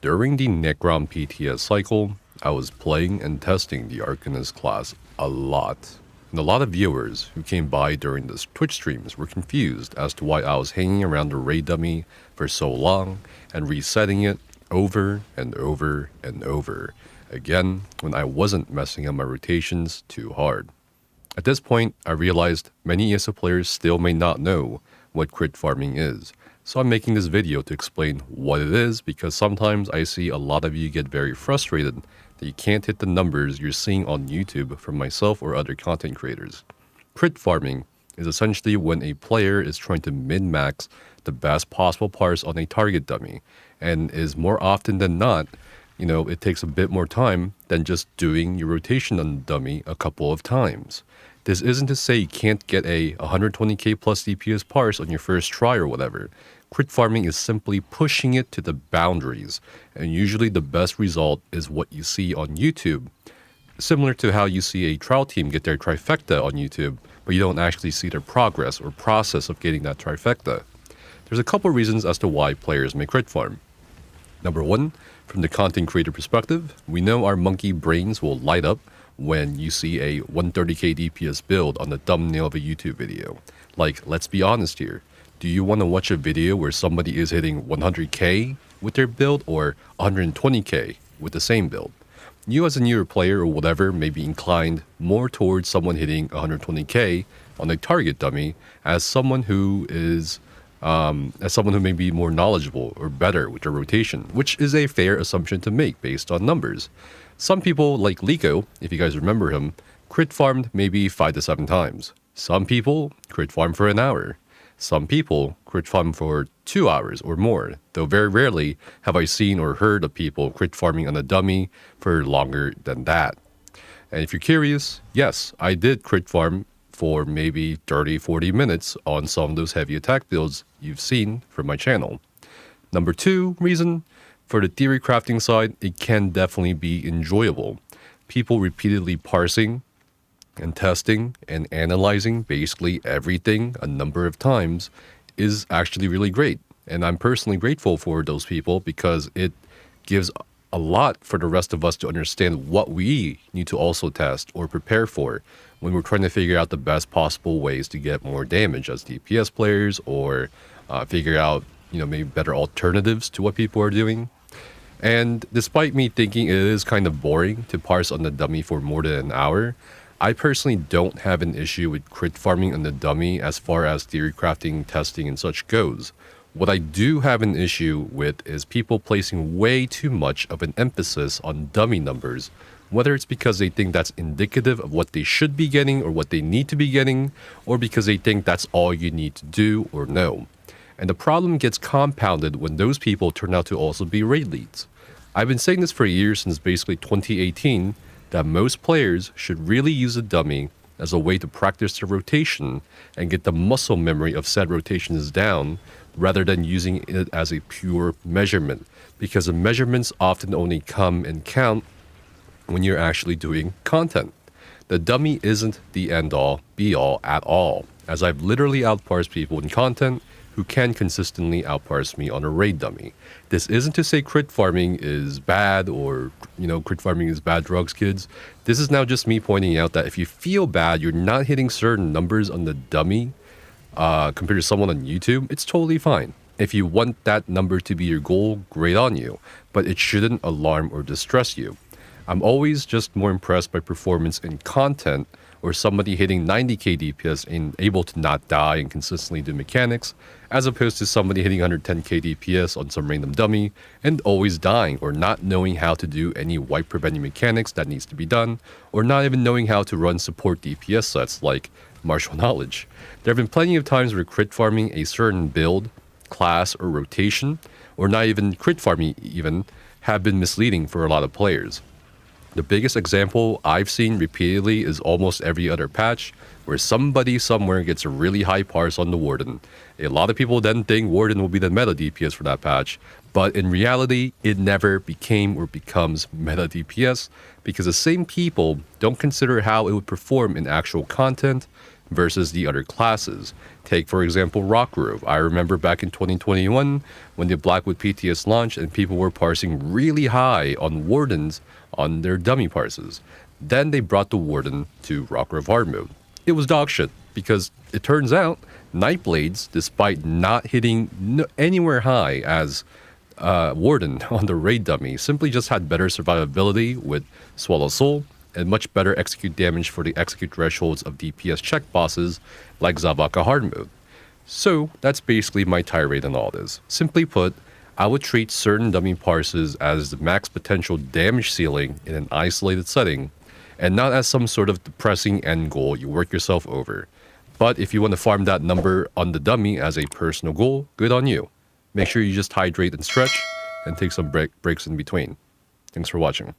During the Necrom PTS cycle, I was playing and testing the Arcanist class a lot. And a lot of viewers who came by during the Twitch streams were confused as to why I was hanging around the raid dummy for so long and resetting it over and over and over again when I wasn't messing up my rotations too hard. At this point, I realized many ESO players still may not know what crit farming is, so I'm making this video to explain what it is because sometimes I see a lot of you get very frustrated that you can't hit the numbers you're seeing on YouTube from myself or other content creators. Crit farming is essentially when a player is trying to min-max the best possible parse on a target dummy, and is more often than not, it takes a bit more time than just doing your rotation on the dummy a couple of times. This isn't to say you can't get a 120k plus DPS parse on your first try or whatever. Crit farming is simply pushing it to the boundaries, and usually the best result is what you see on YouTube. Similar to how you see a trial team get their trifecta on YouTube, but you don't actually see their progress or process of getting that trifecta. There's a couple reasons as to why players may crit farm. Number one, from the content creator perspective, we know our monkey brains will light up when you see a 130k DPS build on the thumbnail of a YouTube video. Like, let's be honest here. Do you want to watch a video where somebody is hitting 100k with their build or 120k with the same build? You as a newer player or whatever may be inclined more towards someone hitting 120k on a target dummy as someone who may be more knowledgeable or better with their rotation, which is a fair assumption to make based on numbers. Some people, like Liko, if you guys remember him, crit farmed maybe 5 to 7 times. Some people crit farm for an hour. Some people crit farm for 2 hours or more, though very rarely have I seen or heard of people crit farming on a dummy for longer than that. And if you're curious, yes, I did crit farm for maybe 30-40 minutes on some of those heavy attack builds you've seen from my channel. Number two reason, for the theory crafting side, it can definitely be enjoyable. People repeatedly parsing and testing and analyzing basically everything a number of times is actually really great. And I'm personally grateful for those people because it gives a lot for the rest of us to understand what we need to also test or prepare for when we're trying to figure out the best possible ways to get more damage as DPS players or figure out, maybe better alternatives to what people are doing. And despite me thinking it is kind of boring to parse on the dummy for more than an hour, I personally don't have an issue with crit farming on the dummy as far as theory crafting, testing, and such goes. What I do have an issue with is people placing way too much of an emphasis on dummy numbers, whether it's because they think that's indicative of what they should be getting or what they need to be getting, or because they think that's all you need to do or know. And the problem gets compounded when those people turn out to also be raid leads. I've been saying this for years, since basically 2018, that most players should really use a dummy as a way to practice their rotation and get the muscle memory of said rotations down, rather than using it as a pure measurement, because the measurements often only come and count when you're actually doing content. The dummy isn't the end-all, be-all at all, as I've literally outparsed people in content who can consistently outparse me on a raid dummy. This isn't to say crit farming is bad or, crit farming is bad drugs, kids. This is now just me pointing out that if you feel bad, you're not hitting certain numbers on the dummy compared to someone on YouTube, it's totally fine. If you want that number to be your goal, great on you, but it shouldn't alarm or distress you. I'm always just more impressed by performance in content or somebody hitting 90k DPS and able to not die and consistently do mechanics, as opposed to somebody hitting 110k DPS on some random dummy and always dying or not knowing how to do any wipe preventing mechanics that needs to be done, or not even knowing how to run support DPS sets like martial knowledge. There have been plenty of times where crit farming a certain build, class, or rotation, or not even crit farming even, have been misleading for a lot of players. The biggest example I've seen repeatedly is almost every other patch, where somebody somewhere gets a really high parse on the Warden. A lot of people then think Warden will be the meta DPS for that patch, but in reality, it never became or becomes meta DPS, because the same people don't consider how it would perform in actual content, versus the other classes. Take, for example, Rockgrove. I remember back in 2021 when the Blackwood PTS launched and people were parsing really high on Wardens on their dummy parses. Then they brought the Warden to Rockgrove hard mode. It was dog shit because it turns out Nightblades, despite not hitting anywhere high as Warden on the raid dummy, simply just had better survivability with Swallow Soul and much better execute damage for the execute thresholds of DPS check bosses like Zavaka hard mode. So that's basically my tirade on all this. Simply put, I would treat certain dummy parses as the max potential damage ceiling in an isolated setting, and not as some sort of depressing end goal you work yourself over. But if you want to farm that number on the dummy as a personal goal, good on you. Make sure you just hydrate and stretch, and take some breaks in between. Thanks for watching.